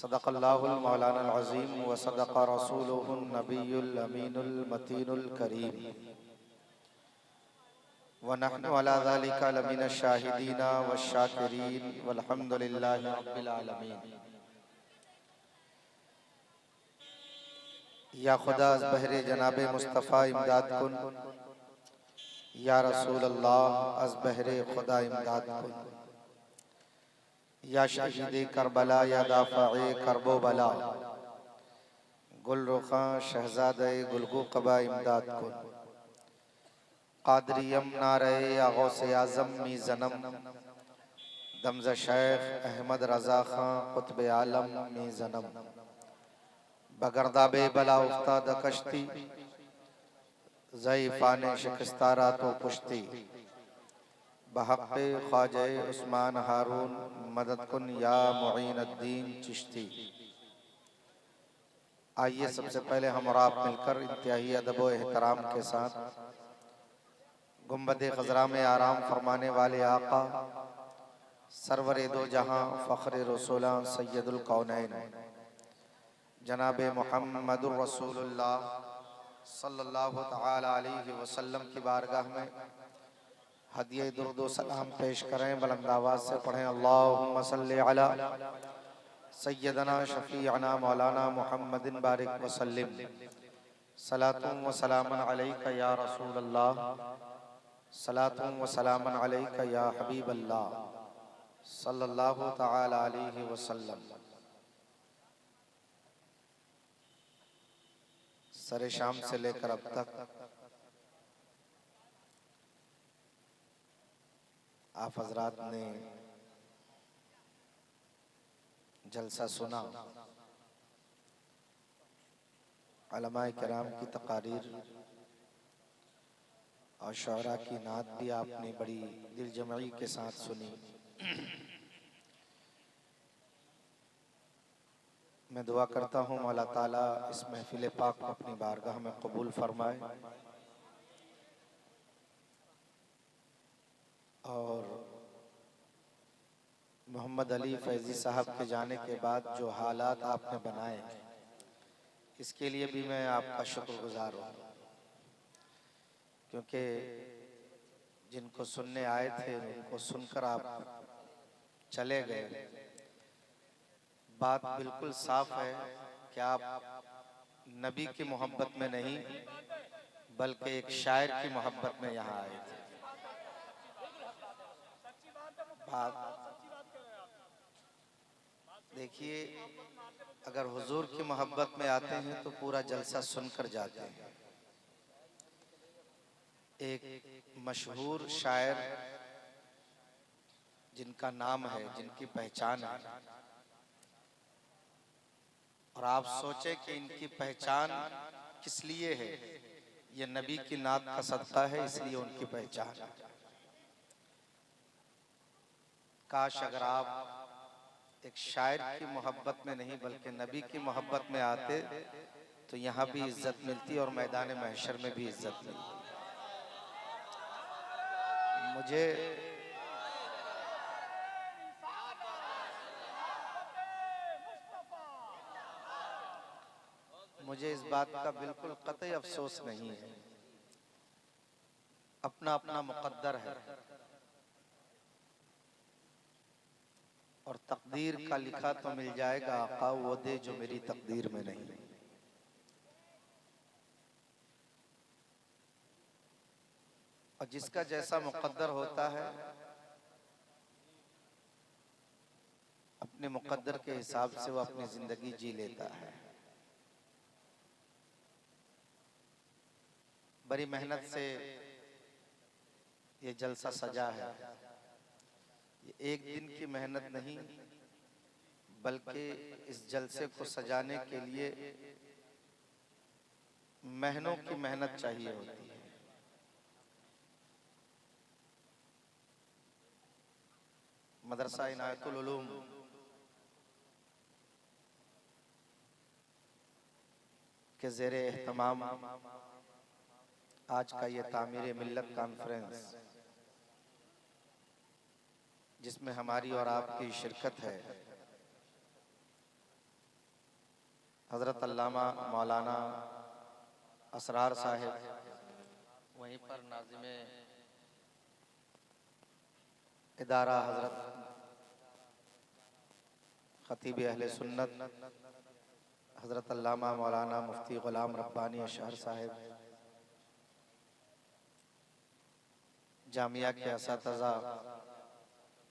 सदक़ल्लाहुल मौलाना अज़ीम व सदक़ रसूलुहुन नबियुल अमीनुल मतीनुल करीम व नहनु अला ज़ालिका लमिनश शाहिदीन वश्शाकिरीन वल्हम्दुलिल्लाहि रब्बिल आलमीन। या खुदा अज़ बहरे जनाबे मुस्तफ़ा इमदाद कुन, या रसूल अल्लाह अज़ बहरे खुदा इमदाद कुन, या शहीदे करबला या दाफ़ाए करबो बला, गुल रुखा शहज़ादे गुलगू क़बा इमदाद कुन, क़ादरियम नारे या गौसे आज़म मी ज़नम, दमज़ शेख अहमद रज़ा खां क़ुत्ब आलम मी ज़नम, बगरदाबे बला उफ्ताद कश्ती, ज़ईफ़ाने शिकस्तारा तो पुश्ती, बहक़्क़े ख्वाजा उस्मान हारून मदद कुन या मुईनुद्दीन चिश्ती। आइए सबसे पहले हम और आप मिलकर इंतहाई अदब व एहतराम के साथ गुंबद ख़ज़रा में आराम फरमाने वाले आका सरवरे दो जहां फ़ख्र रसूला सैयदुल कौनैन जनाबे मुहम्मदुर रसूलुल्लाह सल्लल्लाहु तआला अलैहि वसल्लम की बारगाह में हदिये दुरूद व सलाम पेश करें। बुलंद आवाज़ से पढ़ें अल्लाहुम्मा सल्लि अला सय्यदना शफ़ीअना मौलाना मुहम्मदिन बारिक वसल्लिम सलातुन व सलामन अलैका या रसूल अल्लाह, सलातुन व सलामन अलैका या हबीब अल्लाह सल्लल्लाहु तआला अलैहि वसल्लम। सरे शाम से लेकर अब तक आप हजरात ने जलसा सुना, उलमाए किराम की तकारीर और शौरा की नात भी आपने बड़ी दिलजमई के साथ सुनी। मैं दुआ करता हूँ मौला ताला इस महफिल पाक को अपनी बारगाह में कबूल फरमाए और मोहम्मद अली फैज़ी साहब के जाने के बाद जो हालात आपने बनाए इसके लिए भी मैं आपका शुक्रगुजार हूँ, क्योंकि जिनको सुनने आए थे उनको सुनकर आप चले गए। बात बिल्कुल साफ है कि आप नबी की मोहब्बत में नहीं बल्कि एक शायर की मोहब्बत में यहाँ आए थे। बात देखिए, अगर हुजूर की मोहब्बत में आते हैं तो पूरा जलसा सुनकर जाते हैं। एक मशहूर शायर जिनका नाम है, जिनकी पहचान है, और आप सोचे कि इनकी पहचान किस लिए है, ये नबी की नात का सदका है, इसलिए उनकी पहचान है। काश अगर आप एक शायर की मोहब्बत में नहीं बल्कि नबी की मोहब्बत में आते तो यहाँ भी इज्जत मिलती और मैदान महशर में भी इज्जत मिलती। मुझे इस बात का बिल्कुल कतई अफसोस नहीं है। अपना अपना मुकद्दर है और तकदीर का लिखा तो मिल जाएगा, आका वो दे जो मेरी तकदीर में नहीं। और जिसका जैसा मुकद्दर होता है अपने मुकद्दर के हिसाब से वो अपनी जिंदगी जी लेता है। बड़ी मेहनत से ये जलसा सजा है। ये एक दिन की मेहनत नहीं बल्कि इस जलसे को सजाने के लिए महीनों की मेहनत चाहिए होती है। मदरसा इनायतुल उलूम के ज़ेरे एहतमाम आज का ये तामीर मिल्लत कॉन्फ्रेंस, जिसमें हमारी और आपकी शिरकत है, हज़रत अल्लामा मौलाना असरार साहिब, वहीं पर नाज़िमे इदारा हज़रत खतीब अहले सुन्नत हज़रत अल्लामा मौलाना मुफ्ती ग़ुलाम रब्बानी अशहर साहिब, जामिया के असातिज़ा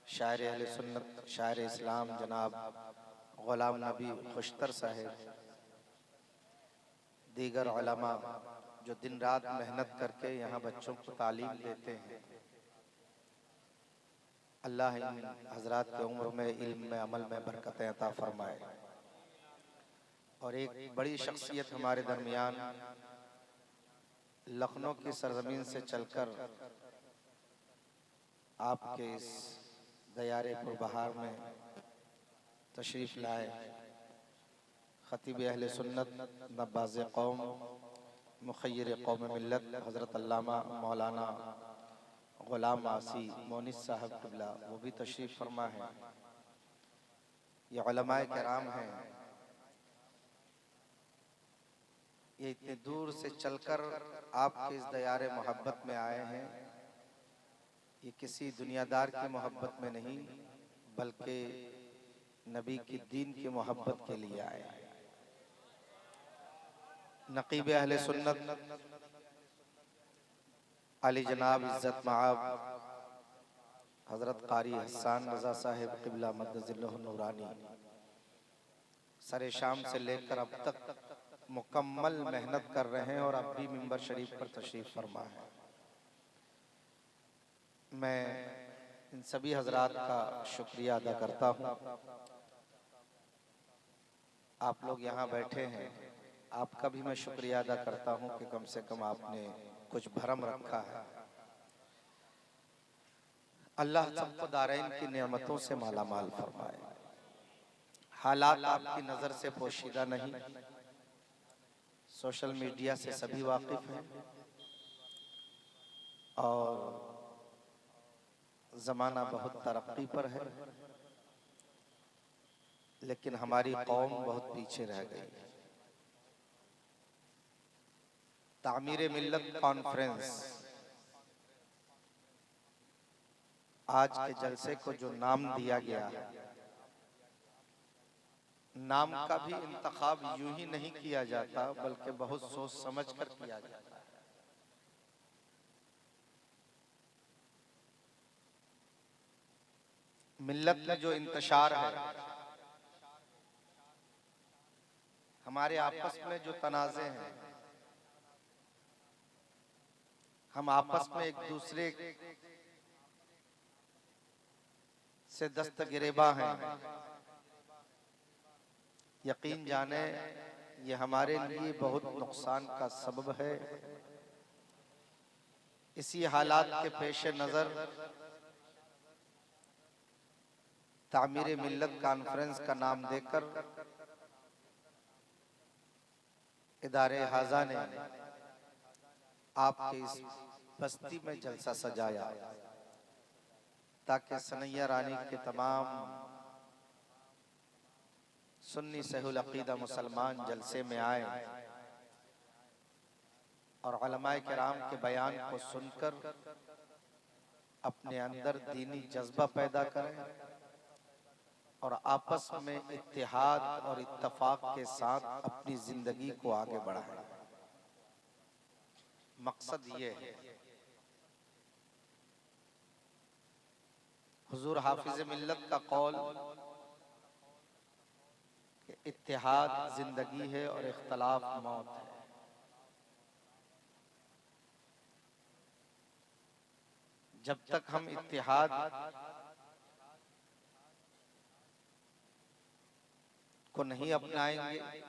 शायर अहले सुन्नत शायर इस्लाम जनाब ग़ुलाम नबी खुशतर साहिब, दीगर उलमा जो दिन रात मेहनत करके यहाँ बच्चों को तालीम देते हैं, अल्लाह इन हजरात की उम्र में, इल्म में, अमल में बरकतें अता फरमाए। और एक बड़ी शख्सियत हमारे दरमियान लखनऊ की सरजमीन से चलकर आपके इस दयारे पुरबहार में तशरीफ लाए, खतीब अहले सुन्नत नब्बाज़ कौम मुखय्यर कौम मिल्लत हज़रत अल्लामा मौलाना ग़ुलाम आसी मोनिस साहब क़िबला, वो भी तशरीफ़ फरमा है। ये उलमाए किराम हैं, ये इतने दूर से चलकर आपके इस दयारे मोहब्बत में आए हैं। ये किसी दुनियादार की मोहब्बत में नहीं, बल्कि नबी की दीन की मोहब्बत के लिए आए हैं। नक़ीब अहले सुन्नत अली जनाब इज़्ज़त मआब हज़रत क़ारी हसन रज़ा साहिब क़िबला मद्दज़िल्लुहु नूरानी सरे शाम से लेकर अब तक मुकम्मल मेहनत कर रहे हैं और अब भी मिंबर शरीफ पर तशरीफ़ फरमा है। मैं इन सभी हजरात का शुक्रिया अदा करता हूँ। आप लोग यहाँ बैठे हैं, आपका भी मैं शुक्रिया अदा करता हूँ कि कम से कम आपने कुछ भरम रखा है। अल्लाह सबको दारैन की नेमतों से माला माल फरमाए। हालात आपकी नज़र से पोशीदा नहीं, सोशल मीडिया से सभी वाकिफ हैं और ज़माना बहुत तरक्की पर है, लेकिन हमारी कौम बहुत पीछे रह गई। तामीर मिल्लत कॉन्फ्रेंस आज के जलसे को जो नाम दिया गया है, नाम का भी इंतखाब यूं ही नहीं किया जाता, बल्कि बहुत सोच समझ कर किया जाता है। मिल्लत में जो इंतशार है, हमारे आपस में जो तनाज़े हैं, हम आपस में एक दूसरे से दस्तगिरेबा हैं, यकीन जाने ये हमारे लिए बहुत नुकसान का सबब है। इसी हालात के पेश नज़र तामीर मिल्लत कॉन्फ्रेंस का नाम देकर इदारे हाजा ने आपके इस बस्ती में जलसा सजाया ताकि सनैया रानी के तमाम सुन्नी सहूल अकीदा मुसलमान जलसे में आए और उलमाए किराम के बयान को सुनकर अपने अंदर दीनी जज्बा पैदा करें और आपस में इत्तेहाद और इत्तफाक के साथ अपनी जिंदगी को आगे बढ़ाएं। मकसद ये है। हुजूर हाफिज मिल्लत का कौल कि इत्तेहाद जिंदगी है और इख्तलाफ मौत है। जब तक हम इत्तेहाद को नहीं अपनाएंगे,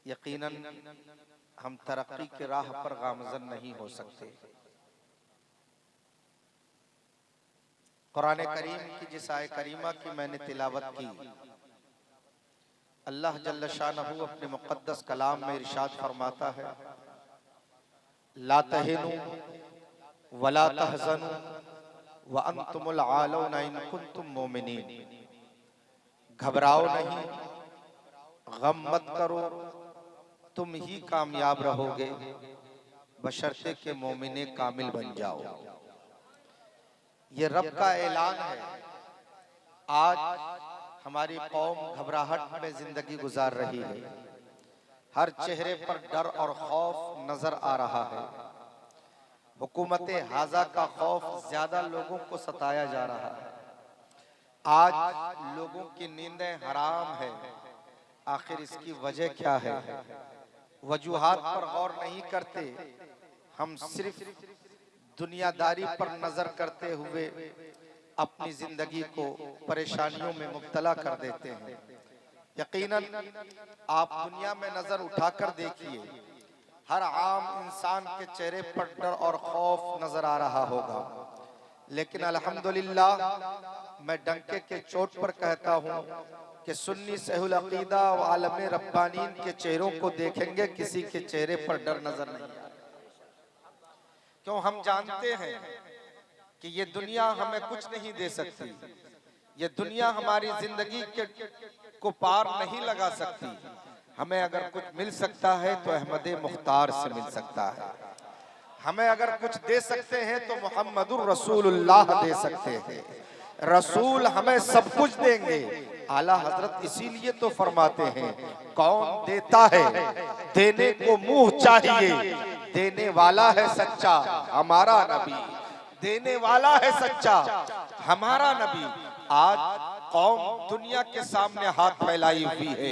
यकीनन हम तरक्की की राह पर गामज़न नहीं हो सकते। कुरान करीम की जिस आय करीमा की मैंने तिलावत की, अल्लाह जल्ल शानहू अपने मुक़द्दस कलाम में इरशाद फरमाता है, ला तहिनु वला तहज़नु व अंतुमुल आलौना इन कुंतुम मोमिनीन। घबराओ नहीं गम मत करो, तुम ही कामयाब रहोगे, बशर्ते के मोमिने कामिल बन जाओ। ये रब का ऐलान है। आज हमारी कौम घबराहट में जिंदगी गुजार रही है। हर चेहरे पर डर और खौफ नजर आ रहा है। हुकूमत हाजा का खौफ ज्यादा लोगों को सताया जा रहा है। आज लोगों की नींदें हराम है। आखिर इसकी वजह क्या है? वजूहात पर गौर नहीं करते, हम सिर्फ दुनियादारी पर नजर करते हुए अपनी जिंदगी को परेशानियों में मुब्तला कर देते हैं। यकीनन आप दुनिया में नजर उठाकर देखिए, हर आम इंसान के चेहरे पर डर और खौफ नजर आ रहा होगा। लेकिन अल्हम्दुलिल्लाह मैं डंके के चोट पर कहता हूँ कि सुन्नी सहूल अकीदा व आलम रब्बानीन के चेहरों को देखेंगे, किसी के चेहरे पर डर नजर नहीं आएगा। क्यों? हम जानते हैं कि ये दुनिया हमें कुछ नहीं दे सकती। ये दुनिया हमारी जिंदगी को पार नहीं लगा सकती। हमें अगर कुछ मिल सकता है तो अहमद मुख्तार से मिल सकता है। हमें अगर कुछ दे सकते हैं तो मोहम्मदुर रसूलुल्लाह दे सकते हैं। रसूल हमें सब कुछ देंगे। आला हजरत इसीलिए तो फरमाते हैं, कौन देता है देने को मुंह चाहिए, देने वाला है सच्चा हमारा नबी, देने वाला है सच्चा हमारा नबी। आज कौम दुनिया के सामने हाथ फैलाई हुई है।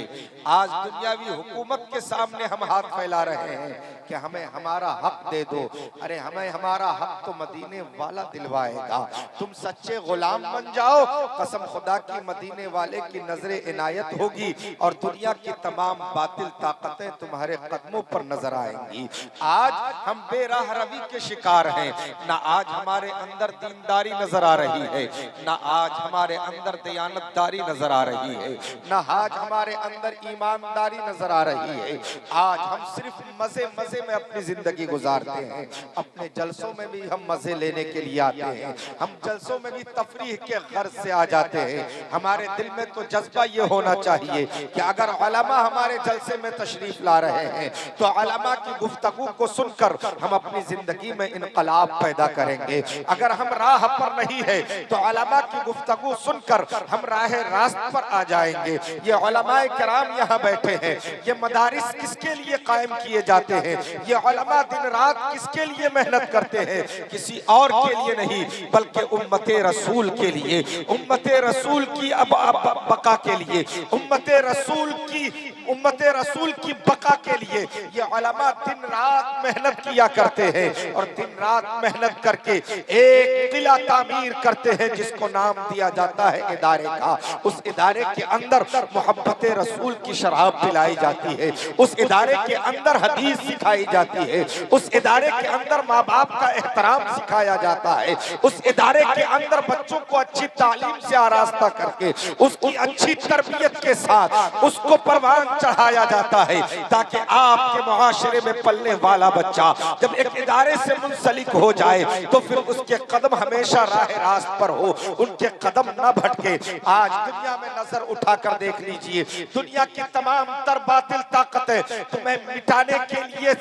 आज दुनियावी हुकूमत के सामने हम हाथ फैला रहे हैं कि हमें हमारा हक दे दो। अरे हमें हमारा हक तो मदीने वाला दिलवाएगा। तुम सच्चे गुलाम बन जाओ, कसम खुदा की मदीने वाले की नजरे इनायत होगी और दुनिया की तमाम बातिल ताकतें तुम्हारे कदमों पर नजर आएंगी। आज हम बेराह रवी के शिकार हैं। ना आज हमारे अंदर दीनदारी नजर आ रही है, ना आज हमारे अंदर दयानतदारी नजर आ रही है, ना आज हमारे अंदर ईमानदारी नजर आ रही है। आज हम सिर्फ मजे मजे में अपनी जिंदगी गुजारते हैं। अपने जलसों में भी हम मजे लेने के लिए आते हैं। हम जलसों में भी तफरीह के गर्ज से आ जाते हैं। हमारे दिल में तो जज्बा ये होना चाहिए कि अगर उलमा हमारे जलसे में तशरीफ ला रहे हैं तो उलमा की गुफ्तगू को सुनकर हम अपनी जिंदगी में इनकलाब पैदा करेंगे। अगर हम राह पर नहीं है तो उलमा की गुफ्तगू सुनकर हम राह रास्त पर आ जाएंगे। ये उलमाए किराम यहाँ बैठे हैं, ये मदारिस किसके लिए कायम किए जाते हैं? ये उलमा दिन रात किसके लिए मेहनत करते हैं? किसी और के लिए नहीं, बल्कि उम्मते रसूल के लिए, उम्मते रसूल की अब बका के लिए, उम्मते रसूल की बका के लिए ये उलमा दिन रात मेहनत किया करते हैं। और दिन रात मेहनत करके एक किला तामीर करते हैं जिसको नाम दिया जाता है इदारे का। उस इदारे के अंदर मोहब्बत रसूल की शराब पिलाई जाती है। उस इदारे के अंदर हदीस सिखाई जाती है। उस इदारे के अंदर माँ बाप का एहतराम सिखाया जाता है। उस इदारे के अंदर बच्चों को अच्छी तालीम से आरास्ता करके उसकी अच्छी तरबियत के साथ उसको परवान चढ़ाया जाता है, ताकि आपके मुआशरे में पलने वाला बच्चा जब एक इदारे से मुंसलिक हो जाए तो फिर उसके कदम हमेशा राह रास्त पर हो, उनके कदम न भटके। आज दुनिया में नजर उठाकर देख लीजिए, दुनिया की तमाम तर बातिल ताकतें तुम्हें मिटाने के लिए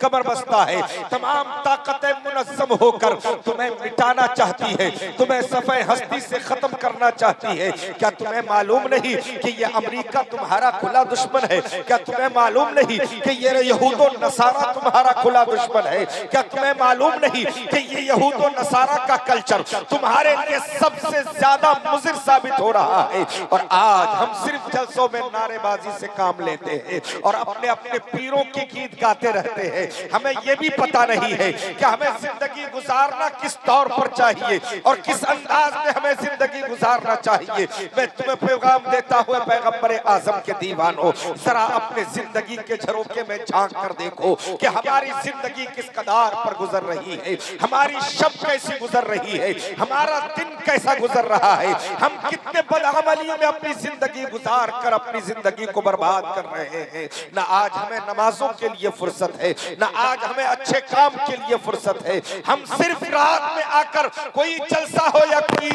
कमर बस्ता है। तमाम ताकतें मुनज़्ज़म होकर तुम्हें मिटाना चाहती है, तुम्हें सफ़े हस्ती से खत्म करना चाहती है। क्या तुम्हें मालूम नहीं कि ये अमेरिका तुम्हारा खुला दुश्मन है? क्या तुम्हें मालूम नहीं कि ये यहूदो नसारा तुम्हारा खुला दुश्मन है? क्या तुम्हें मालूम नहीं कि ये यहूदो नसारा का कल्चर तुम्हारे लिए सबसे ज्यादा मुज़िर साबित हो रहा है? और आज हम सिर्फ जलसों में नारेबाजी से काम लेते हैं और अपने अपने पीरों के गीत गाते रहते हैं। हमें यह भी पता नहीं है कि हमें जिंदगी गुजारना किस तौर पर चाहिए और किस अंदाज में हमें जिंदगी गुजारना चाहिए। मैं तुम्हें पैगाम देता हुआ पैगंबर आजम के दीवानों, जरा अपने जिंदगी के झरोखे में झांक कर देखो कि हमारी जिंदगी किस कदार पर गुजर रही है, हमारी शब कैसी गुजर रही है, हमारा दिन कैसा गुजर रहा है। हम कितने बदअमलियों में अपनी जिंदगी गुजार कर अपनी जिंदगी को बर्बाद कर रहे हैं। ना आज हमें नमाजों के लिए फुर्सत है, ना आज हमें अच्छे काम के लिए फुर्सत है। हम सिर्फ रात में आकर कोई जलसा हो या कोई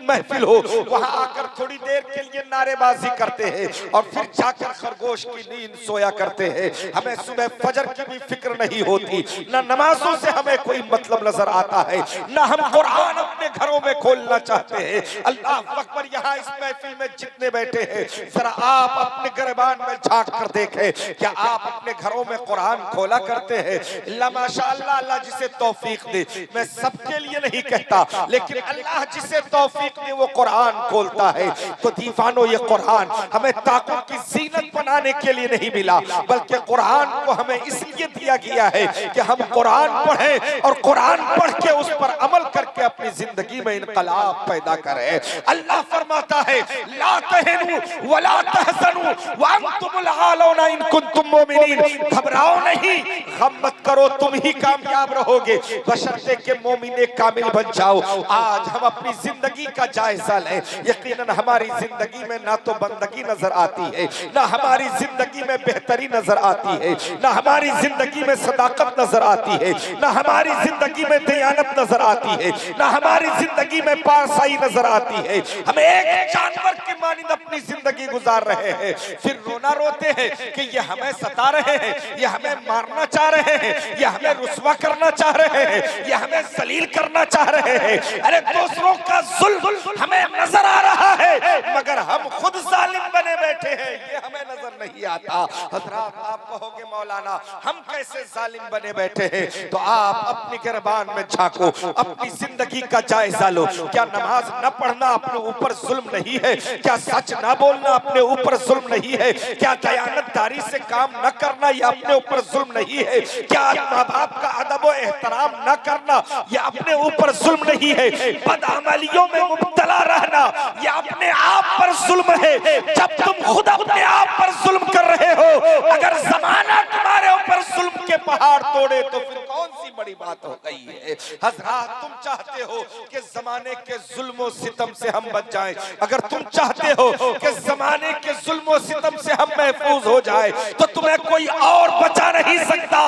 महफिल हो, वहां आकर थोड़ी देर के लिए नारेबाजी करते हैं और फिर जाकर खरगोश की नींद सोया करते हैं। हमें सुबह फजर की भी फिक्र नहीं होती, ना नमाजों से हमें कोई मतलब नजर आता है, ना हम कुरान अपने घरों में खोलना चाहते हैं। अल्लाह अकबर, यहाँ इस महफिल में जितने बैठे हैं, जरा आप अपने गिरबान में झांक कर देखें, क्या आप अपने घरों में कुरान खोला करते हैं? अल्लाह माशाअल्लाह, अल्लाह जिसे तौफीक दे, मैं सबके लिए नहीं कहता, लेकिन अल्लाह जिसे तौफीक दे वो कुरान खोलता है। तो दीवानो, ये कुरान हमें ताक़ुत की ज़ीनत बनाने के लिए नहीं मिला, बल्कि कुरान को हमें इसलिए दिया गया है कि हम कुरान पढ़ें और कुरान पढ़ के उस पर अमल करके अपनी जिंदगी में इनकलाब पैदा करें। अल्लाह फरमाता है, ला तहनु वला तहज़नु व अंतुमुल आलौना इन कुंतुम मोमिनीन। घबराओ नहीं, गम मत करो, तुम ही कामयाब रहोगे बशर्ते के मोमिने कामिल बन जाओ। आज हम अपनी जिंदगी का जायजा लें। यकीनन हमारी जिंदगी में ना तो बंदगी नजर आती है, ना हमारी जिंदगी में बेहतरी नजर आती है, ना हमारी जिंदगी में सदाकत नजर आती है, ना हमारी जिंदगी में दयानत नजर आती है, ना हमारी जिंदगी में पारसाई नजर आती है। हम एक जानवर की मानिंद अपनी जिंदगी गुजार रहे हैं, फिर रोना रोते हैं कि ये हमें सता रहे हैं, ये हमें मारना चाह रहे हैं, ये हमें रुस्वा करना चाह रहे हैं, ये हमें जलील करना चाह रहे हैं। अरे दूसरों का जुल्म हमें नजर आ रहा है, मगर हम खुद जालिम बने बैठे हैं, ये हमें नजर नहीं आता। हजरात, आप कहोगे मौलाना हम कैसे जालिम बने बैठे हैं? तो आप अपनी गिरबान में झांको, अपनी जिंदगी का जायजा लो। क्या नमाज न पढ़ना अपने ऊपर जुल्म नहीं है? क्या सच न बोलना अपने ऊपर जुल्म नहीं है? क्या दयानतदारी से काम न करना यह अपने ऊपर जुल्म नहीं है? क्या माँ बाप का अदब व एहतराम न करना यह अपने ऊपर जुल्म नहीं है? बदअमलियों में मुब्तला रहना यह अपने आप पर जुल्म है। जब तुम खुद अपने आप पर जुल्म कर रहे हो, अगर जमाना तुम्हारे ऊपर जुल्म के पहाड़ तोड़े तो फिर कौन सी बड़ी बात हो गई है? हजरात, तुम चाहते हो कि जमाने के जुल्म सितम से हम बच जाएं, अगर तुम चाहते हो कि जमाने के जुल्म सितम से हम महफूज हो जाए, तो तुम्हें कोई और बचा नहीं सकता।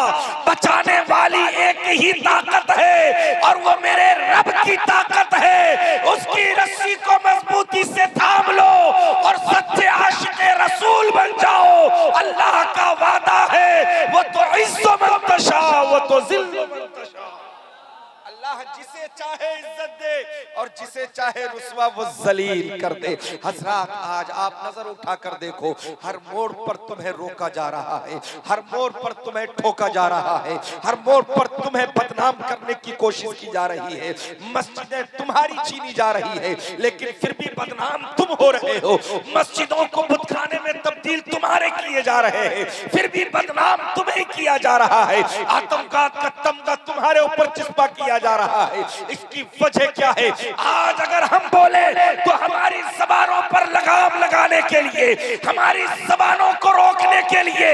बचाने वाली एक ही ताकत है और वो मेरे रब की ताकत है। उसकी रस्सी को मजबूती से थाम लो और सच्चे आशिक़े रसूल बन जाओ। अल्लाह का वादा है, वो तो इज़्ज़ु मन तशा वो तो ज़िल्लु मन तशा। अल्लाह जिसे चाहे इज्जत दे और जिसे चाहे रुस्वा वो जलील कर दे। हजरात, आज आप नजर उठा कर देखो, हर मोड़ पर तुम्हें रोका जा रहा है, हर मोड़ पर तुम्हें ठोका जा रहा है, हर मोड़ पर तुम्हें बदनाम करने की कोशिश की जा रही है। मस्जिदें तुम्हारी छीनी जा रही है, लेकिन फिर भी बदनाम तुम हो रहे हो। मस्जिदों को बुतखाने में तब्दील तुम्हारे किए जा रहे हैं, फिर भी बदनाम तुम्हें किया जा रहा है। आतंकवाद का तमगा तुम्हारे ऊपर चिस्पा किया जा रहा है। इसकी वजह क्या है? आज अगर हम बोले तो हमारी ज़बानों पर लगाम लगाने के लिए, हमारी ज़बानों को रोकने के लिए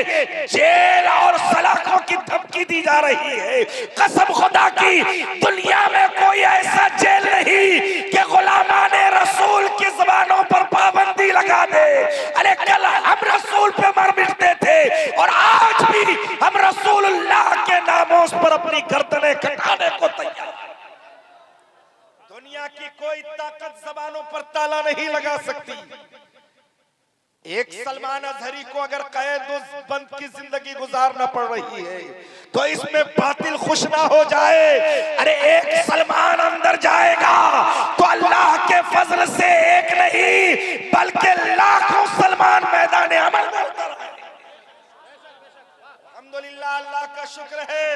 जेल और सलाखों की धमकी दी जा रही है। कसम खुदा की, दुनिया में कोई ऐसा जेल नहीं कि गुलामाने रसूल की ज़बानों पर पाबंदी लगा दे। अरे कल हम रसूल पे मर मिटते थे और आज भी हम रसूलुल्लाह के नामों पर अपनी गर्दनें कटाने को तैयार। दुनिया की कोई ताकत जबानों पर ताला नहीं लगा सकती। एक सलमान अजहरी को अगर कैद बंद की जिंदगी गुजारना पड़ रही है तो इसमें बातिल खुश ना हो जाए। अरे एक सलमान अंदर जाएगा तो अल्लाह के फजल से एक नहीं बल्कि लाखों सलमान मैदान अमल में उतर आए। अल्हम्दुलिल्लाह, अल्लाह का शुक्र है,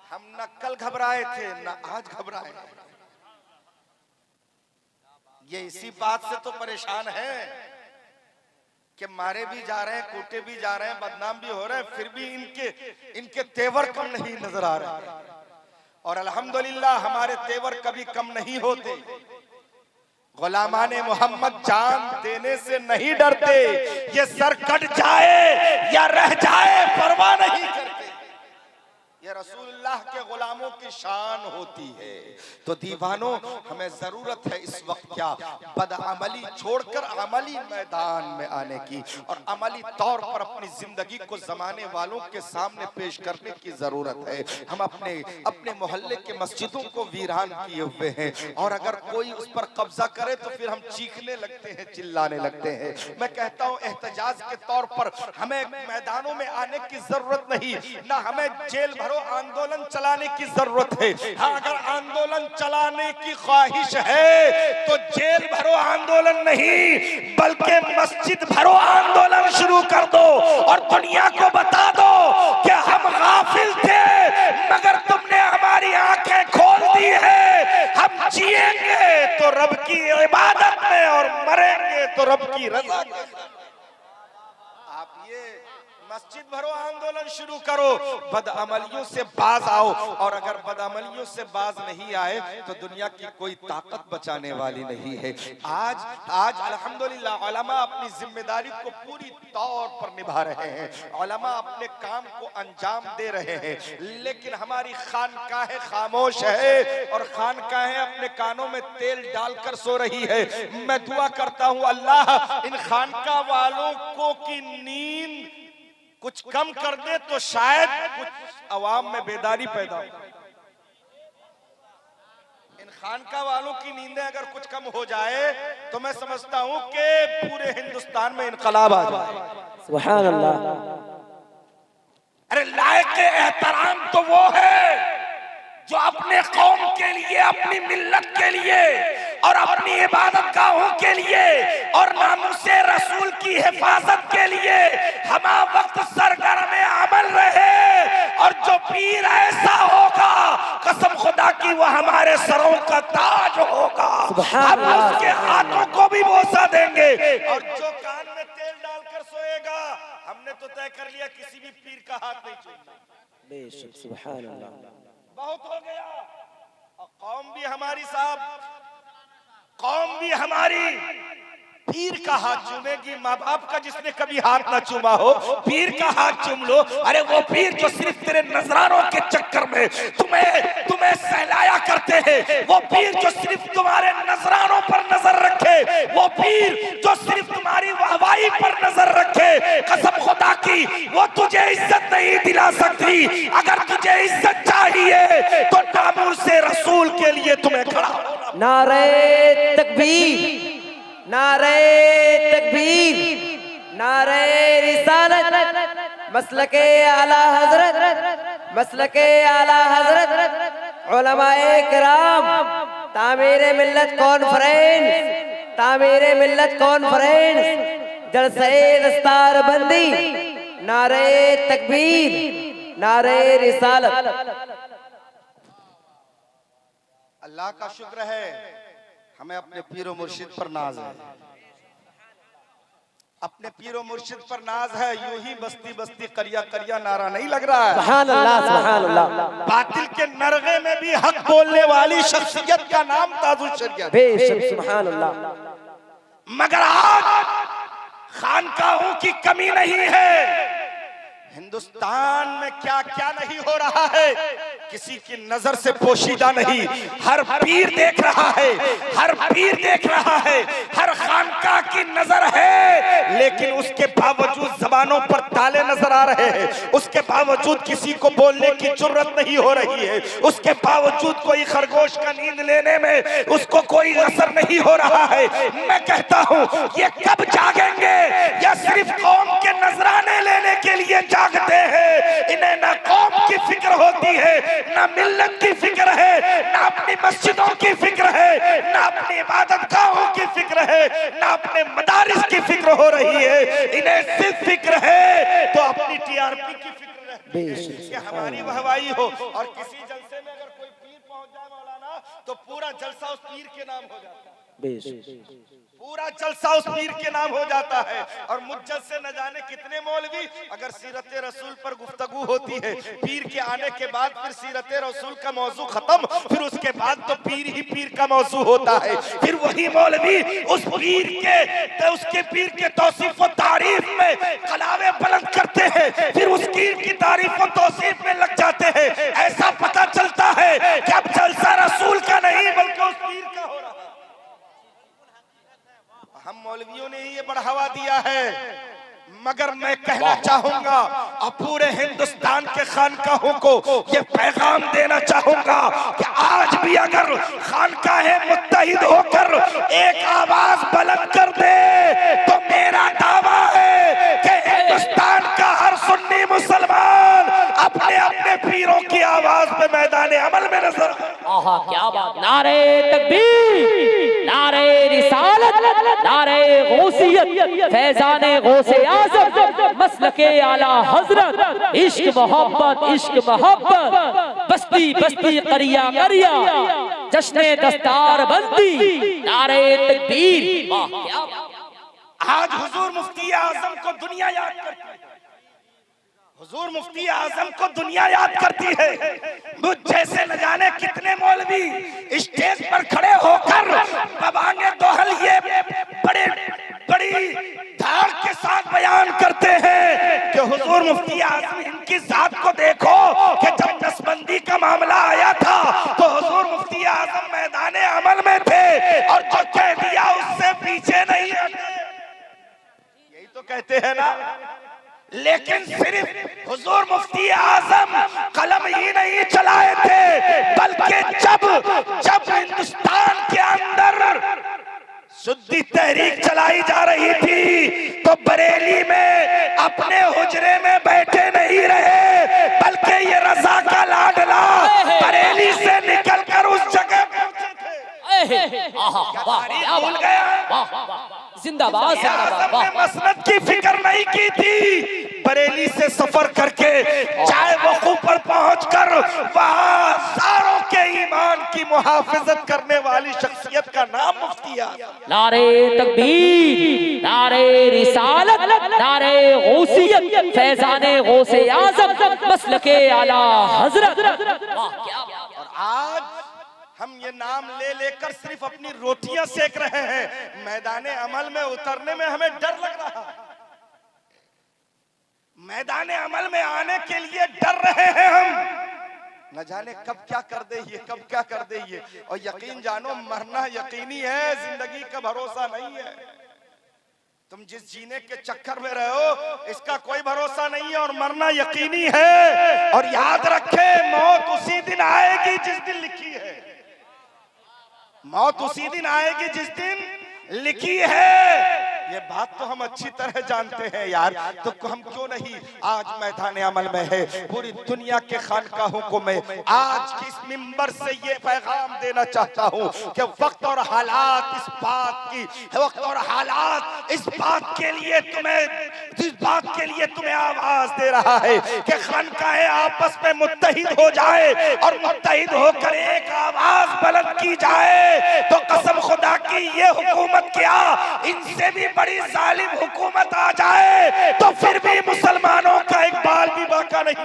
हम न कल घबराए थे न आज घबराए। ये इसी बात से तो परेशान है कि मारे भी जा रहे हैं, कूटे भी जा रहे हैं, बदनाम भी हो रहे हैं, फिर भी इनके तेवर कम नहीं नजर आ रहे। और अल्हम्दुलिल्लाह हमारे तेवर कभी कम नहीं होते। गुलामाने मोहम्मद जान देने से नहीं डरते, ये सर कट जाए या रह जाए परवाह नहीं करते। ये रसूलुल्लाह के गुलामों की शान होती है। तो दीवानों, हमें जरूरत है इस वक्त क्या, बदअमली छोड़कर अमली मैदान में आने की और अमली तौर पर अपनी जिंदगी को जमाने वालों के सामने पेश करने की जरूरत है। हम अपने मोहल्ले के मस्जिदों को वीरान किए हुए हैं और अगर कोई उस पर कब्जा करे तो फिर हम चीखने लगते हैं, चिल्लाने लगते हैं। मैं कहता हूँ एहतजाज के तौर पर हमें मैदानों में आने की जरूरत नहीं, ना हमें जेल भरो आंदोलन चलाने की जरूरत है। हाँ, अगर आंदोलन चलाने की ख्वाहिश है तो जेल भरो आंदोलन नहीं, बल्कि मस्जिद भरो आंदोलन शुरू कर दो और दुनिया को बता दो कि हम गाफिल थे मगर तुमने हमारी आंखें खोल दी है। हम जिएंगे तो रब की इबादत में और मरेंगे तो रब की रज़ा में। आप ये मस्जिद भरो आंदोलन शुरू करो, बदअमलियों से बाज आओ और अगर बदअमलियों से बाज नहीं आए तो दुनिया की कोई ताकत बचाने वाली नहीं है। आज अल्हम्दुलिल्लाह उलमा अपनी जिम्मेदारी को पूरी तौर पर निभा रहे हैं, उलमा अपने काम को अंजाम दे रहे हैं, लेकिन हमारी खानकाहें खामोश है और खानकाहें अपने कानों में तेल डालकर सो रही है। मैं दुआ करता हूँ अल्लाह इन खानका वालों को की नींद कुछ कम कर दे तो शायद कुछ अवाम में बेदारी पैदा हो। इन खानका वालों की नींदें अगर कुछ कम हो जाए तो मैं समझता हूं कि पूरे हिंदुस्तान में इनकलाब आ जाए। सुभान अल्लाह। अरे लायक एहतराम तो वो है जो अपने कौम के लिए, अपनी मिल्लत के लिए और अपनी इबादत गाहों के लिए और नामुसे रसूल की हिफाजत के लिए हमा वक्त सरगर्म अमल रहे। और जो पीर ऐसा होगा कसम खुदा की वो हमारे सरों का ताज होगा, हम उसके हाथों को भी बोसा देंगे। और जो कान में तेल डालकर सोएगा, हमने तो तय कर लिया किसी भी पीर का हाथ नहीं छूना। बेशक सुभान अल्लाह। बहुत हो गया। और कौम भी हमारी साहब, कौम भी हमारी पीर का हाथ चूमेगी। माँ बाप का जिसने कभी हाथ ना चूमा हो, पीर का हाथ चूम लो। अरे वो पीर जो सिर्फ तेरे नजरानों के चक्कर में तुम्हें सहलाया करते हैं, वो पीर जो सिर्फ तुम्हारे नजरानों पर नजर रखे, वो पीर जो सिर्फ तुम्हारी वाहवाही पर नजर रखे, कसम खुदा की वो तुझे इज्जत नहीं दिला सकती। अगर तुझे इज्जत चाहिए तो नामूर से रसूल के लिए तुम्हें खड़ा होना। नारे तकबीर, नारे तकबीर, नारे रिसालत, मसलके आला हजरत, मसलके आला हजरत, उलमाए किराम, तामीरे मिल्लत कॉन्फ्रेंस, तामीरे मिल्लत कॉन्फ्रेंस, जलसे दस्तार बंदी, नारे तकबीर, नारे रिसालत। अल्लाह का शुक्र है हमें अपने पीरो मुर्शिद पर नाज है, अपने पीरो मुर्शिद पर नाज है। यूं ही बस्ती बस्ती करिया करिया नारा नहीं लग रहा है। सुभान अल्लाह, सुभान अल्लाह। बातिल के नरगे में भी हक बोलने वाली शख्सियत का नाम ताजुल शरीयत। बेशक सुभान अल्लाह। मगर आज खानकाहों की कमी नहीं है। हिंदुस्तान में क्या क्या नहीं हो रहा है किसी की नजर से पोशीदा नहीं। हर पीर देख रहा है, हर पीर देख रहा है, हर खानका की नजर है, लेकिन उसके बावजूद जबानों पर ताले नजर आ रहे हैं। उसके बावजूद किसी को बोलने की जुर्रत नहीं हो रही है। उसके बावजूद कोई खरगोश का नींद लेने में उसको कोई असर नहीं हो रहा है। मैं कहता हूँ ये कब जागेंगे? या सिर्फ कौम के नजराने लेने के लिए जागते हैं? इन्हें ना कौम की फिक्र होती है, ना मिल्लत की फिक्र है, ना अपनी मस्जिदों की फिक्र है, ना अपनी इबादत गाहों की फिक्र है, ना अपने मदारिस की फिक्र हो रही है। इन्हें सिर्फ फिक्र है तो अपनी टीआरपी की फिक्र है कि हमारी वाहवाही हो। और किसी जलसे में अगर कोई पीर पहुंच जाए मौलाना, तो पूरा जलसा उस पीर के नाम हो जाता है। पूरा जलसा उस पीर के नाम हो जाता है। और मुज्जत से न जाने कितने मौलवी, अगर सीरत रसूल पर गुफ्तगू होती है, पीर के आने के बाद फिर सीरत रसूल का मौजू खत्म, फिर उसके बाद तो पीर ही पीर का मौजू होता है। फिर वही मौलवी उस पीर के उसके पीर के तौसीफ और तारीफ में कलावे बुलंद करते हैं, फिर उस पीर की तारीफ और तौसीफ में लग जाते हैं। ऐसा पता चलता है कि अब जलसा रसूल का नहीं बल्कि उस पीर का हो रहा है। हम मौलवियों ने ही ये बढ़ावा दिया है, मगर मैं कहना चाहूंगा और पूरे हिंदुस्तान के खानकाहों को ये पैगाम देना चाहूंगा कि आज भी अगर खानकाहें मुत्तहिद होकर एक आवाज बुलंद कर दे तो मेरा दावा है कि हिंदुस्तान का हर सुन्नी मुसलमान अपने अपने पीरों की आवाज पे मैदान अमल में नजर। आहा क्या बात। नारे तकबीर, नारे रिसालत, नारे गौसियत, फैजाने गौसे आज़म, मसलके आला हजरत, इश्क मोहब्बत, इश्क मोहब्बत, बस्ती बस्ती करिया करिया, जश्ने दस्तार बंदी, नारे तकबीर। वाह क्या बात। आज हुजूर मुफ्ती आजम को दुनिया याद करती है, हुजूर मुफ्ती आजम को दुनिया याद करती है। मुझ जैसे न जाने कितने मौलवी स्टेज पर खड़े होकर बबांगे दोहल ये बड़े बड़ी धार के साथ बयान करते हैं कि हुजूर मुफ्ती आजम, इनकी जात को देखो कि जब नसबंदी का मामला आया था तो हुजूर मुफ्ती आजम मैदान अमल में थे और जो कह दिया उससे पीछे नहीं हटे। यही तो कहते हैं ना। लेकिन सिर्फ हुजूर मुफ्ती आजम कलम ही नहीं चलाए थे, बल्कि जब हिंदुस्तान के अंदर सुद्दी तहरीक चलाई जा रही थी तो बरेली में अपने हुजरे में बैठे नहीं रहे, बल्कि ये रजा का लाडला बरेली से निकलकर उस जगह पहुंचे थे। भूल गया। जिंदाबाद जिंदाबाद। मसनद की फिक्र नहीं की थी, बरेली से सफर करके चाहे वकूफ पर पहुंचकर वहां हजारों के ईमान की मुहाफिजत करने वाली शख्सियत का नाम मुफ्ती आजम। नारे तकबीर, नारे रिसालत, नारे गौसियत, फैजाने गौसे आज़म, मसलके आला हजरत। वाह क्या। और आज हम ये नाम ले लेकर सिर्फ अपनी रोटियां सेक रहे हैं, मैदाने अमल में उतरने में हमें डर लग रहा है। मैदाने अमल में आने के लिए डर रहे हैं हम, न जाने कब क्या कर दे ये, कब क्या कर दे ये। और यकीन जानो मरना यकीनी है, जिंदगी का भरोसा नहीं है। तुम जिस जीने के चक्कर में रहे हो इसका कोई भरोसा नहीं है, और मरना यकीनी है। और याद रखे मौत उसी दिन आएगी जिस दिन लिखी है, मौत उसी दिन आएगी जिस दिन लिखी है। ये बात तो हम अच्छी तरह जानते हैं यार, तो हम क्यों नहीं आज मैदान अमल में है। पूरी दुनिया के खानकाहों को मैं आज की इस मिंबर से ये पैगाम देना चाहता हूँ कि वक्त और हालात इस बात की, वक्त और हालात इस बात के लिए तुम्हें आवाज दे रहा है कि खानकाहें आपस में मुत्तहिद हो जाए और मुत्तहिद होकर एक आवाज बुलंद की जाए। तो कसम खुदा की ये हुकूमत क्या, इनसे भी बड़ी जालिम हुकूमत आ जाए तो फिर भी मुसलमानों का एक बाल भी बाका नहीं।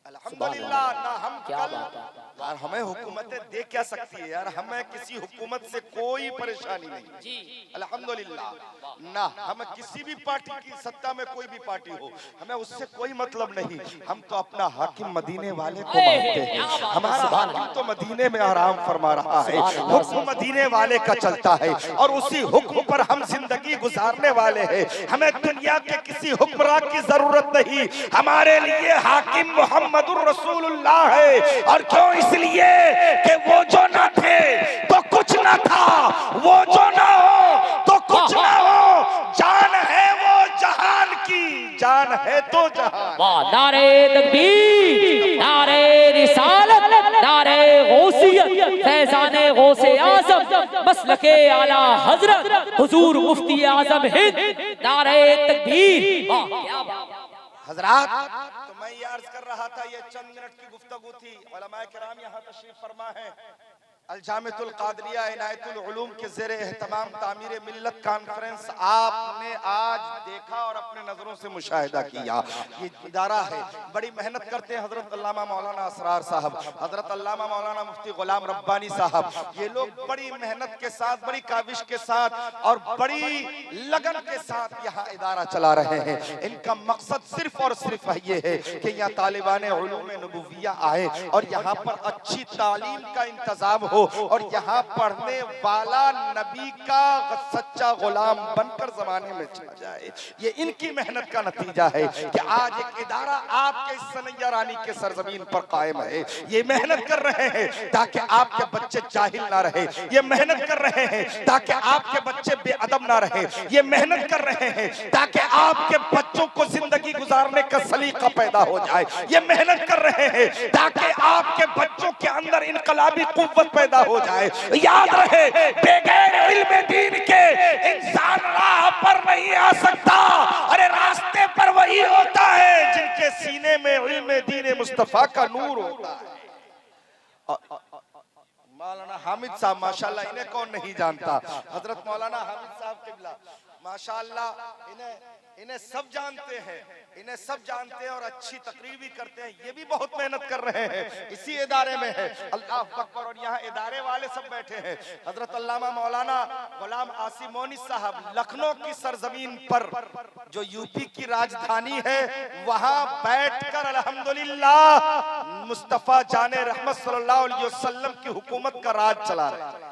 अल्हम्दुलिल्लाह। ना हम यार हमें हुकूमतें दे क्या सकती है यार, हमें किसी हुकूमत से कोई परेशानी नहीं, अल्हम्दुलिल्लाह। ना हम किसी भी पार्टी की सत्ता में कोई भी पार्टी हो, हमें उससे कोई मतलब नहीं। हम तो अपना हाकिम मदीने वाले को मानते हैं, हमारा हाकिम तो मदीने में आराम फरमा रहा है, हुक्म मदीने वाले का चलता है और उसी हुक्म पर हम जिंदगी गुजारने वाले हैं। हमें दुनिया के किसी हुक्मरान की जरूरत नहीं, हमारे लिए हाकिम मोहम्मदुर रसूलुल्लाह है। और क्यों? इसलिए कि वो जो ना थे तो कुछ ना था, वो जो ना हो तो कुछ ना हो, जान है वो जहान की, जान है तो जहान। वाह। नारे तकबीर, नारे रिसालत, नारे गौसियत, फैजाने गौसे आज़म, मसलके आला हजरत, हुजूर मुफ्ती आजम हिंद, नारे तकबीर। वाह क्या बात। हजरात, तो मैं ये अर्ज कर रहा था, ये चंद मिनट की गुफ्तगू थी। उलमाए किराम यहाँ तशरीफ फरमा है। अलजामिअतुल कादरिया इनायतुल उलूम के ज़ेरे एहतमाम तामीर मिल्लत कॉन्फ्रेंस आपने आज देखा और अपने नजरों से मुशाहिदा किया। ये इदारा है, बड़ी मेहनत करते हैं हजरत अल्लामा मौलाना असरार साहब, हजरत अल्लामा मौलाना मुफ्ती गुलाम रब्बानी साहब, ये लोग बड़ी मेहनत के साथ, बड़ी काविश के साथ और बड़ी लगन के साथ यहाँ इदारा चला रहे हैं। इनका मकसद सिर्फ और सिर्फ ये है कि यहाँ तालिबान उलूम नबुविया आए और यहाँ पर अच्छी तालीम का इंतजाम हो और यहाँ पढ़ने वाला नबी का सच्चा गुलाम बनकर जमाने में चला जाए। ये इनकी मेहनत का नतीजा है कि आज एक इदारा आपके सनैया रानी के सरजमीन पर कायम है। ये मेहनत कर रहे हैं ताकि आपके बच्चे जाहिल ना रहे, ये मेहनत कर रहे हैं ताकि आपके बच्चे बेअदब ना रहे, ये मेहनत कर रहे हैं ताकि आपके बच्चों को जिंदगी गुजारने का सलीका पैदा हो जाए, ये मेहनत कर रहे हैं ताकि आपके बच्चों के अंदर इनकलाबी कुव्वत पैदा हो जाए। याद रहे, बगैर इल्म दीन के इंसान राह पर नहीं आ सकता। अरे रास्ते पर वही होता है जिनके सीने में इल्म दीन मुस्तफा का नूर होता है। मौलाना हामिद साहब माशाल्लाह, इन्हें कौन नहीं जानता। हजरत मौलाना हामिद साहब किबला माशाल्लाह, इन्हें सब जानते हैं, इन्हें सब जानते हैं और अच्छी तकरीर भी करते हैं। ये भी बहुत मेहनत कर रहे हैं, इसी इदारे में है। अल्लाह अकबर। और यहाँ इदारे वाले सब बैठे हैं। हजरत अल्लामा मौलाना गुलाम आसिम मोनी साहब लखनऊ की सरजमीन पर, जो यूपी की राजधानी है, वहां बैठकर अल्हम्दुलिल्लाह मुस्तफा जाने रहमत सल्लल्लाहु अलैहि वसल्लम की हुकूमत का राज चला रहे हैं।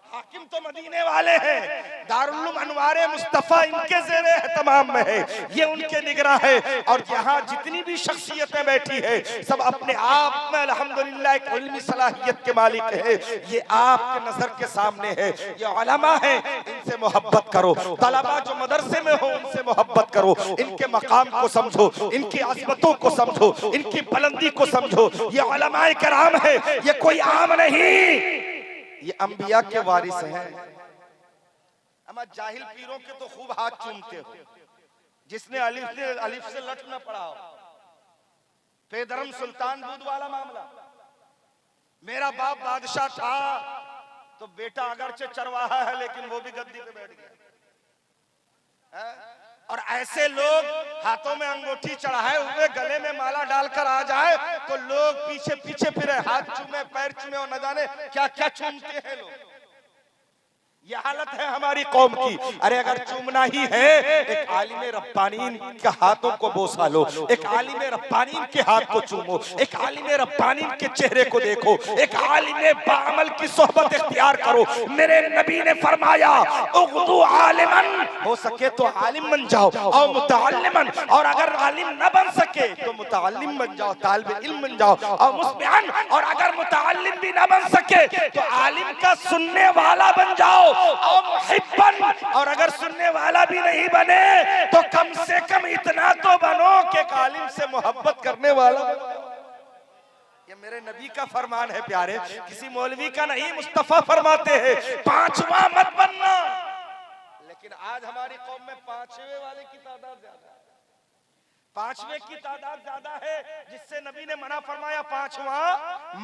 हाकिम तो मदीने वाले हैं, दारुल अनवारे मुस्तफा इनके ज़ेरे एहतमाम में है, ये उनके निगरान है। और यहाँ जितनी भी शख्सियतें बैठी है सब अपने आप में अल्हम्दुलिल्लाह एक इल्मी सलाहियत के मालिक है। ये आपके नजर के सामने है, ये उलमा है, इनसे मोहब्बत करो। तलबा जो मदरसे में हो उनसे मोहब्बत करो, इनके मकाम को समझो, इनकी अज़मतों को समझो, इनकी बुलंदी को समझो। ये उलमाए किराम है, ये कोई आम नहीं, ये अंबिया के वारिस हैं। अमा जाहिल पीरों के तो खूब हाथ चूमते हो, जिसने अलिफ से लट न पड़ा हो। बेदरम सुल्तान दूध वाला मामला, मेरा बाप बादशाह था तो बेटा अगरचे चरवाहा है लेकिन वो भी गद्दी पे बैठ गया। और ऐसे लोग हाथों में अंगूठी चढ़ाए हुए, गले में माला डालकर आ जाए तो लोग पीछे पीछे फिरे, हाथ चूमे, पैर चूमे और न जाने क्या क्या चूमते हैं लोग। ये हालत है हमारी कौम की। अरे अगर चूमना ही है, एक आलिम रब्बानी के हाथों को बोसा लो, एक आलिम रब्बानी के हाथ को चूमो, एक आलिम रब्बानी के चेहरे को देखो, एक आलिम बाअमल की सोहबत इख्तियार करो। मेरे नबी ने फरमाया, उग़्दू आलिमन, हो सके तो आलिम बन जाओ, और मुतअल्लिमन, और अगर आलिम न बन सके तो मुतअल्लिम बन जाओ, तालिब इल्म बन जाओ, और मुस्मिअन, और अगर मुतअल्लिम भी न बन सके तो आलिम का सुनने वाला बन जाओ, और मुहिब्बन, और अगर सुनने वाला भी नहीं बने तो कम से कम इतना तो बनो कि आलिम से मोहब्बत करने वाला। ये मेरे नबी का फरमान है प्यारे, किसी मौलवी का नहीं। मुस्तफा फरमाते हैं पांचवा मत बनना। लेकिन आज हमारी कौम में पांचवे वाले की तादाद ज्यादा है, पांचवे की तादाद ज्यादा है, जिससे नबी ने मना फरमाया पांचवा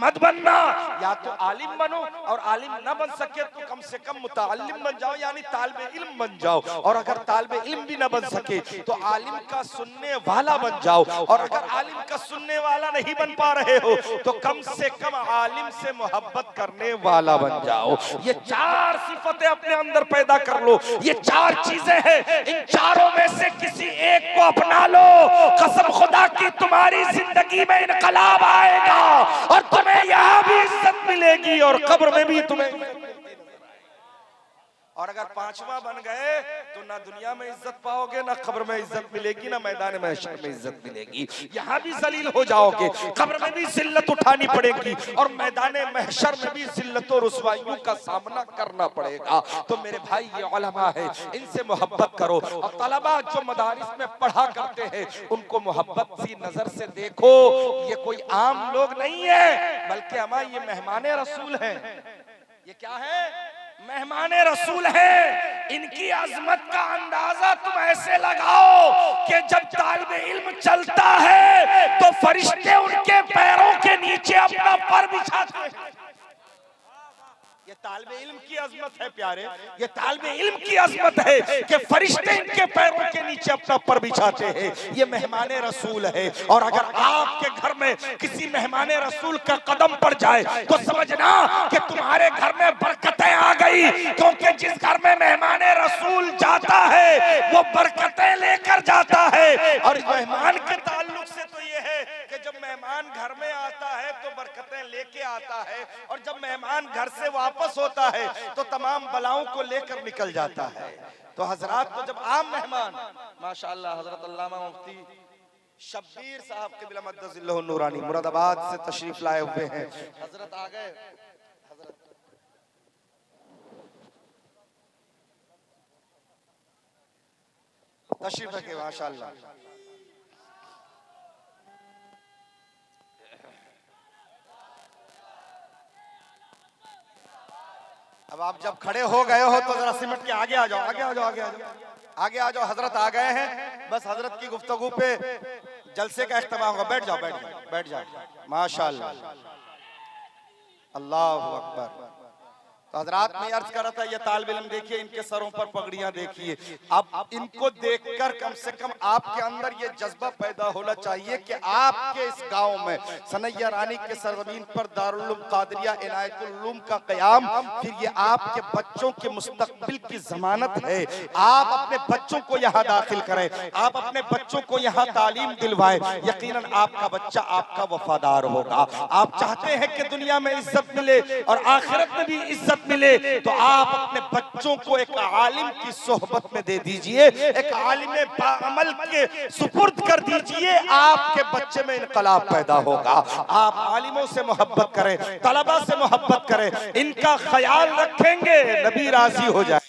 मत बनना। या तो आलिम बनो, और आलिम न बन सके तो कम से कम मुतअल्लिम बन जाओ, यानी तालिबे इल्म बन जाओ। और अगर तालिबे इल्म भी न बन सके तो आलिम का सुनने वाला बन जाओ। और अगर आलिम का सुनने वाला नहीं बन पा रहे हो तो कम से कम आलिम से मोहब्बत करने वाला बन जाओ। ये चार सिफतें अपने अंदर पैदा कर लो। ये चार चीजें हैं, इन चारों में से किसी एक को अपना लो, कसम खुदा की तुम्हारी जिंदगी में इनकलाब आएगा और तुम्हें यहाँ भी इज्जत मिलेगी और कब्र में भी तुम्हें। और अगर पांचवा बन गए तो ना दुनिया में इज्जत पाओगे, ना कब्र में इज्जत मिलेगी, ना मैदान महशर में इज्जत मिलेगी। यहाँ भी जलील हो जाओगे, कब्र में भी जिल्लत उठानी पड़ेगी, और मैदान महशर में भी जिल्लत और रुसवाइयों का सामना करना पड़ेगा। तो मेरे भाई ये उलमा है, इनसे मोहब्बत करो। और तलबा जो मदारिस में पढ़ा करते हैं उनको मोहब्बत सी नजर से देखो। ये कोई आम लोग नहीं है, बल्कि अमा ये मेहमान रसूल है। ये क्या है? मेहमान रसूल है। इनकी अजमत का अंदाजा तुम ऐसे लगाओ कि जब तालिब इल्म चलता है तो फरिश्ते उनके पैरों के नीचे अपना पर बिछाते हैं। ये तालिब इल्म की अजमत है प्यारे, ये तालिब इल्म की अजमत है कि फरिश्ते इनके पैरों के नीचे अपना पर बिछाते हैं। ये मेहमान रसूल है। और अगर आपके घर में किसी मेहमान रसूल का कदम पड़ जाए तो समझना कि तुम्हारे घर में बरकतें आ गई, क्योंकि जिस घर में मेहमान रसूल जाता है वो बरकतें लेकर जाता है। और मेहमान के ताल्लुक से तो ये है कि जब मेहमान घर में आता है तो बरकतें लेके आता है, और जब मेहमान घर से वापस होता है तो तमाम बलाओं को लेकर निकल जाता है। तो हजरात, तो जब आम मेहमान माशाअल्लाह हजरत अल्लामा मुफ्ती शब्बीर साहब के बिला मद्दजिल्लहु नूरानी मुरादाबाद से तशरीफ लाए हुए हैं। हजरत आ गए, हजरत तशरीफ रखे माशाअल्लाह। अब आप जब खड़े हो गए हो तो जरा सिमट के आगे आ जाओ, आगे आ जाओ, आगे आ जाओ, आगे आ जाओ। हजरत आ गए हैं, बस हजरत की गुफ्तगू पे जलसे का इख्तिताम होगा। बैठ जाओ, बैठ जाओ, बैठ जाओ। माशाअल्लाह, अल्लाहु अकबर। तो हजरात में अर्ज कर रहा था, ये तालिब इल्म देखिए, इनके सरों पर पगड़ियां देखिए। अब इनको देखकर कम से कम आपके अंदर ये जज्बा पैदा होना चाहिए कि आपके इस गांव में सनैया रानी के सरजमीन पर दारुल उलूम कादरिया इनायतुल उलूम का क़याम, फिर ये आपके बच्चों के मुस्तकबिल की जमानत है। आप अपने बच्चों को यहाँ दाखिल करें, आप अपने बच्चों को यहाँ तालीम दिलवाएं, यकीनन आपका बच्चा आपका वफादार होगा। आप चाहते हैं कि दुनिया में इज्जत मिले और आखिरत में भी इज्जत मिले, तो आप अपने बच्चों को एक आलिम की सोहबत में दे दीजिए, एक आलिम बाअमल के सुपुर्द कर दीजिए। आपके बच्चे में इनकलाब पैदा होगा। आप आलिमों से मोहब्बत करें, तलबा से मोहब्बत करें, इनका ख्याल रखेंगे, नबी राजी हो जाए।